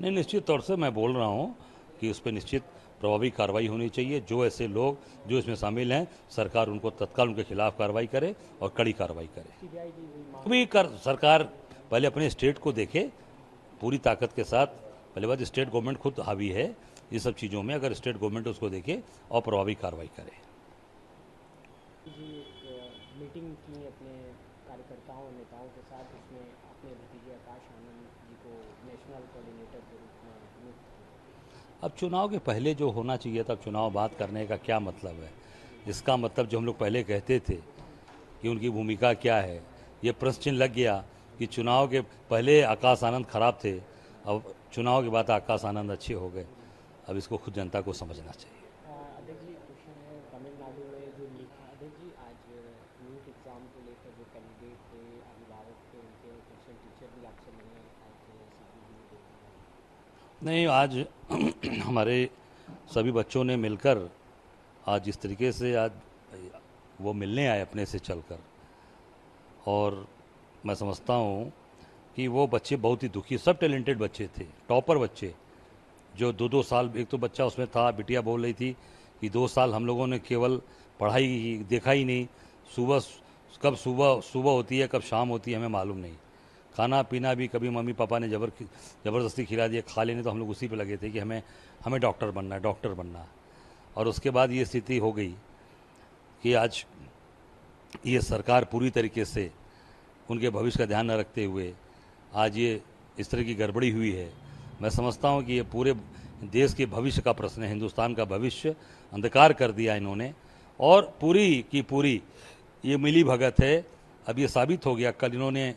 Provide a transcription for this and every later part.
नहीं, निश्चित तौर से मैं बोल रहा हूँ कि उस पर निश्चित प्रभावी कार्रवाई होनी चाहिए। जो ऐसे लोग जो इसमें शामिल हैं, सरकार उनको तत्काल उनके खिलाफ कार्रवाई करे और कड़ी कार्रवाई करे। अभी सरकार पहले अपने स्टेट को देखे पूरी ताकत के साथ। पहले बात, स्टेट गवर्नमेंट खुद हावी है ये सब चीज़ों में। अगर स्टेट गवर्नमेंट उसको देखे और प्रभावी कार्रवाई करे। जी मीटिंग की अपने कार्यकर्ताओं नेताओं के साथ, उसमें अपने भतीजे आकाश आनंद जी को नेशनल कोऑर्डिनेटर के रूप में नियुक्त किया। अब चुनाव के पहले जो होना चाहिए था, चुनाव बात करने का क्या मतलब है? इसका मतलब जो हम लोग पहले कहते थे कि उनकी भूमिका क्या है, ये प्रश्न चिन्ह लग गया कि चुनाव के पहले आकाश आनंद खराब थे, अब चुनाव के बाद आकाश आनंद अच्छे हो गए। अब इसको खुद जनता को समझना चाहिए। अध्यक्ष जी, क्वेश्चन है तमिलनाडु में जो अध्यक्ष जी आज नीट एग्ज़ाम को लेकर जो कैंडिडेट थे, अभिभावक थे, उनके ट्यूशन टीचर भी आपसे मिले आज सीपीडी में। नहीं, आज हमारे सभी बच्चों ने मिलकर आज जिस तरीके से आज वो मिलने आए अपने से चलकर, और मैं समझता हूँ कि वो बच्चे बहुत ही दुखी, सब टैलेंटेड बच्चे थे, टॉपर बच्चे, जो 2-2 साल, एक तो बच्चा उसमें था, बिटिया बोल रही थी कि 2 साल हम लोगों ने केवल पढ़ाई देखा ही नहीं। सुबह कब सुबह होती है, कब शाम होती है, हमें मालूम नहीं। खाना पीना भी कभी मम्मी पापा ने ज़बरदस्ती खिला दिया, खा लेने तो हम लोग उसी पे लगे थे कि हमें हमें डॉक्टर बनना है, डॉक्टर बनना है। और उसके बाद ये स्थिति हो गई कि आज ये सरकार पूरी तरीके से उनके भविष्य का ध्यान न रखते हुए आज ये इस तरह की गड़बड़ी हुई है। मैं समझता हूँ कि ये पूरे देश के भविष्य का प्रश्न है, हिंदुस्तान का भविष्य अंधकार कर दिया इन्होंने, और पूरी की पूरी ये मिली भगत है। अब ये साबित हो गया, कल इन्होंने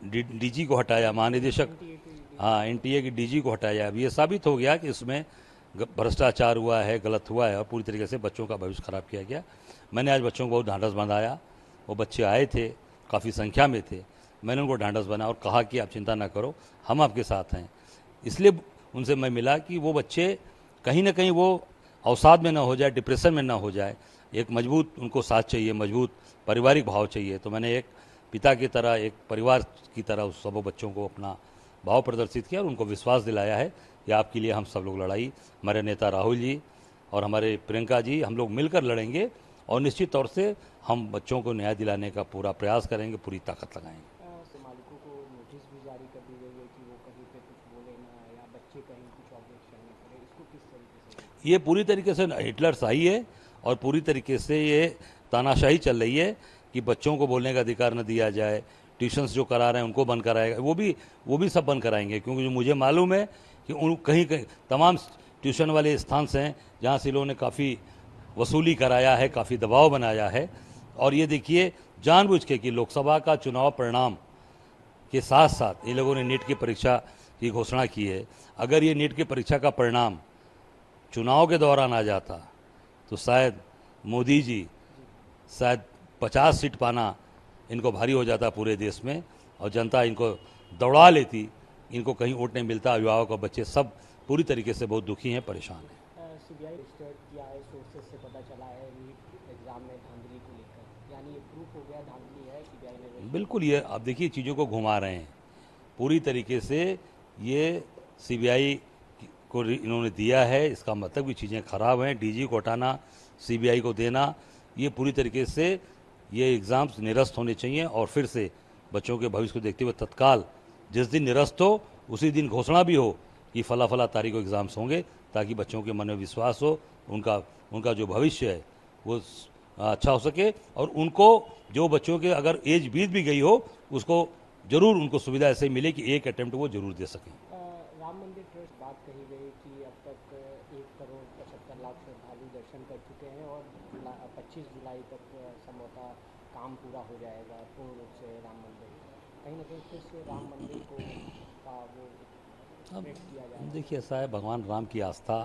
डीजी को हटाया, महानिदेशक, हाँ, एनटीए की डीजी को हटाया। अब ये साबित हो गया कि इसमें भ्रष्टाचार हुआ है, गलत हुआ है और पूरी तरीके से बच्चों का भविष्य खराब किया गया। मैंने आज बच्चों को बहुत ढांढस बंधाया। वो बच्चे आए थे, काफ़ी संख्या में थे। मैंने उनको ढांढस बनाया और कहा कि आप चिंता ना करो, हम आपके साथ हैं। इसलिए उनसे मैं मिला कि वो बच्चे कहीं ना कहीं वो अवसाद में ना हो जाए, डिप्रेशन में ना हो जाए। एक मजबूत उनको साथ चाहिए, मजबूत पारिवारिक भाव चाहिए। तो मैंने एक पिता की तरह, एक परिवार की तरह उस सब बच्चों को अपना भाव प्रदर्शित किया और उनको विश्वास दिलाया है कि आपके लिए हम सब लोग लड़ाई, हमारे नेता राहुल जी और हमारे प्रियंका जी, हम लोग मिलकर लड़ेंगे और निश्चित तौर से हम बच्चों को न्याय दिलाने का पूरा प्रयास करेंगे, पूरी ताकत लगाएंगे। मालिकों को नोटिस भी जारी कर दी गई है कि वो कहीं पे कुछ बोले ना, या बच्चे कहीं कुछ ऑब्जेक्शन न करें, इसको किस तरीके से? ये पूरी तरीके से हिटलर शाही है और पूरी तरीके से ये तानाशाही चल रही है कि बच्चों को बोलने का अधिकार न दिया जाए। ट्यूशन्स जो करा रहे हैं उनको बंद कराएगा, वो भी सब बंद कराएंगे, क्योंकि जो मुझे मालूम है कि उन कहीं कहीं तमाम ट्यूशन वाले स्थान से हैं जहाँ से लोगों ने काफ़ी वसूली कराया है, काफ़ी दबाव बनाया है। और ये देखिए, जानबूझ के कि लोकसभा का चुनाव परिणाम के साथ साथ ये लोगों ने नीट की परीक्षा की घोषणा की है। अगर ये नीट की परीक्षा का परिणाम चुनाव के दौरान आ जाता तो शायद मोदी जी, शायद 50 सीट पाना इनको भारी हो जाता पूरे देश में, और जनता इनको दौड़ा लेती, इनको कहीं वोट नहीं मिलता। अभिभावक और बच्चे सब पूरी तरीके से बहुत दुखी हैं, परेशान हैं। सीबीआई रजिस्टर्ड किया है, सोर्सेस से पता चला है नीट एग्जाम में धांधली को लेकर, यानी ये प्रूफ हो गया धांधली है, सीबीआई ने। बिल्कुल, ये आप देखिए चीज़ों को घुमा रहे हैं पूरी तरीके से। ये सीबीआई को इन्होंने दिया है, इसका मतलब कि चीज़ें खराब हैं। डीजी को हटाना, सीबीआई को देना, ये पूरी तरीके से ये एग्ज़ाम्स निरस्त होने चाहिए और फिर से बच्चों के भविष्य को देखते हुए तत्काल जिस दिन निरस्त हो उसी दिन घोषणा भी हो कि फला फला तारीख को एग्ज़ाम्स होंगे, ताकि बच्चों के मन में विश्वास हो, उनका जो भविष्य है वो अच्छा हो सके। और उनको, जो बच्चों के अगर एज बीत भी गई हो, उसको ज़रूर उनको सुविधा ऐसे मिले कि एक अटेम्प्ट वो ज़रूर दे सकें। राम मंदिर ट्रस्ट बात कही गई कि अब तक 1,75,00,000 श्रद्धालु दर्शन कर चुके हैं और 25 जुलाई तक संभवतः काम पूरा हो जाएगा पूर्ण रूप से राम मंदिर। कहीं ना कहीं फिर से राम मंदिर को का वो अब व्यक्त किया जाए। देखिए, ऐसा है, भगवान राम की आस्था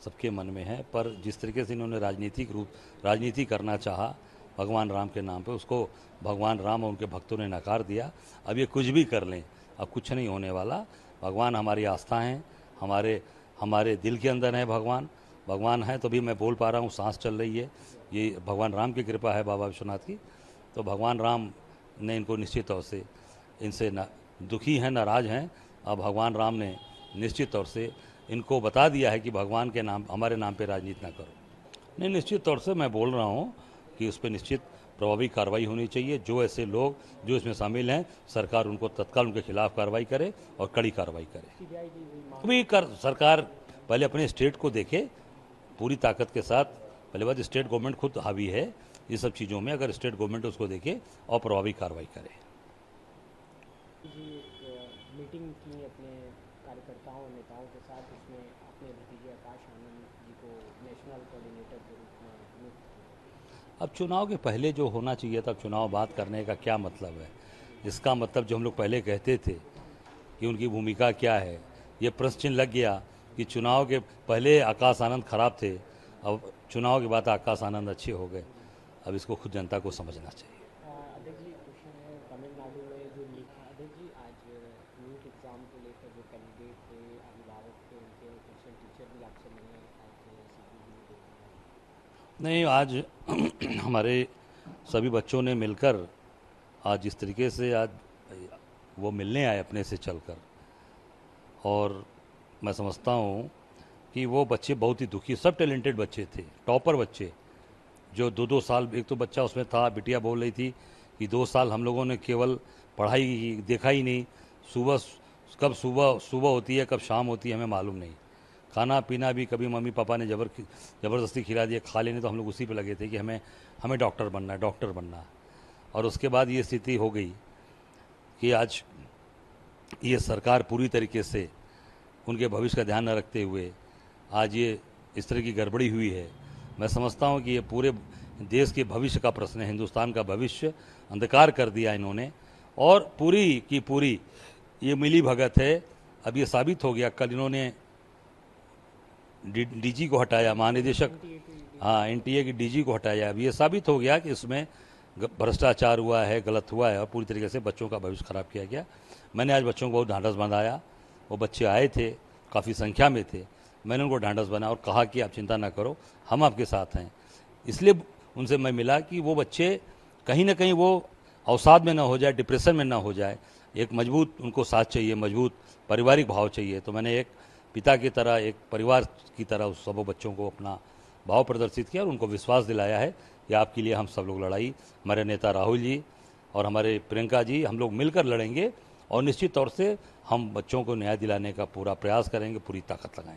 सबके मन में है, पर जिस तरीके से इन्होंने राजनीति करना चाहा भगवान राम के नाम पे, उसको भगवान राम और उनके भक्तों ने नकार दिया। अब ये कुछ भी कर लें, अब कुछ नहीं होने वाला। भगवान हमारी आस्था हैं, हमारे हमारे दिल के अंदर है भगवान है, तो भी मैं बोल पा रहा हूँ, सांस चल रही है। ये भगवान राम की कृपा है, बाबा विश्वनाथ की। तो भगवान राम ने इनको निश्चित तौर से इनसे दुखी हैं, नाराज़ हैं। अब भगवान राम ने निश्चित तौर से इनको बता दिया है कि भगवान के नाम, हमारे नाम पे राजनीति ना करो। नहीं, निश्चित तौर से मैं बोल रहा हूँ कि उस पर निश्चित प्रभावी कार्रवाई होनी चाहिए। जो ऐसे लोग जो इसमें शामिल हैं, सरकार उनको तत्काल उनके खिलाफ कार्रवाई करे और कड़ी कार्रवाई करे। सीबीआई की हुई मांग अभी सरकार पहले अपने स्टेट को देखे पूरी ताकत के साथ। पहले बात, स्टेट गवर्नमेंट खुद हावी है ये सब चीज़ों में। अगर स्टेट गवर्नमेंट उसको देखे और प्रभावी कार्रवाई करे। जी एक मीटिंग की अपने कार्यकर्ताओं और नेताओं के साथ, इसमें अपने भतीजे आकाश आनंद जी को नेशनल कोऑर्डिनेटर के रूप में नियुक्त किया। अब चुनाव के पहले जो होना चाहिए था, चुनाव बात करने का क्या मतलब है? इसका मतलब जो हम लोग पहले कहते थे कि उनकी भूमिका क्या है, ये प्रश्न चिन्ह लग गया कि चुनाव के पहले आकाश आनंद खराब थे, अब चुनाव के बाद आकाश आनंद अच्छे हो गए। अब इसको खुद जनता को समझना चाहिए। अध्यक्ष जी, क्वेश्चन है तमिलनाडु में जो अध्यक्ष जी आज नीट एग्ज़ाम को लेकर जो कैंडिडेट थे अभिभावक थे, उनके क्वेश्चन टीचर भी आपसे मिले आज नहीं, आज हमारे सभी बच्चों ने मिलकर आज जिस तरीके से आज वो मिलने आए अपने से चलकर, और मैं समझता हूँ कि वो बच्चे बहुत ही दुखी, सब टैलेंटेड बच्चे थे, टॉपर बच्चे जो 2-2 साल, एक तो बच्चा उसमें था, बिटिया बोल रही थी कि 2 साल हम लोगों ने केवल पढ़ाई देखा ही नहीं, कब सुबह होती है कब शाम होती है हमें मालूम नहीं, खाना पीना भी कभी मम्मी पापा ने ज़बरदस्ती खिला दिया, खा लेने तो हम लोग उसी पे लगे थे कि हमें डॉक्टर बनना है, डॉक्टर बनना है। और उसके बाद ये स्थिति हो गई कि आज ये सरकार पूरी तरीके से उनके भविष्य का ध्यान न रखते हुए आज ये इस तरह की गड़बड़ी हुई है। मैं समझता हूँ कि ये पूरे देश के भविष्य का प्रश्न है, हिंदुस्तान का भविष्य अंधकार कर दिया इन्होंने, और पूरी की पूरी ये मिली भगत है। अब ये साबित हो गया, कल इन्होंने डीजी को हटाया, महानिदेशक, हाँ एनटीए की डीजी को हटाया। अब ये साबित हो गया कि इसमें भ्रष्टाचार हुआ है, गलत हुआ है और पूरी तरीके से बच्चों का भविष्य खराब किया गया। मैंने आज बच्चों को बहुत ढांढस बंधाया, वो बच्चे आए थे, काफ़ी संख्या में थे, मैंने उनको ढांढस बनाया और कहा कि आप चिंता ना करो, हम आपके साथ हैं। इसलिए उनसे मैं मिला कि वो बच्चे कहीं ना कहीं वो अवसाद में ना हो जाए, डिप्रेशन में ना हो जाए, एक मजबूत उनको साथ चाहिए, मजबूत पारिवारिक भाव चाहिए। तो मैंने एक पिता की तरह, एक परिवार की तरह उस सब बच्चों को अपना भाव प्रदर्शित किया और उनको विश्वास दिलाया है कि आपके लिए हम सब लोग लड़ाई, हमारे नेता राहुल जी और हमारे प्रियंका जी, हम लोग मिलकर लड़ेंगे और निश्चित तौर से हम बच्चों को न्याय दिलाने का पूरा प्रयास करेंगे, पूरी ताकत लगाएंगे।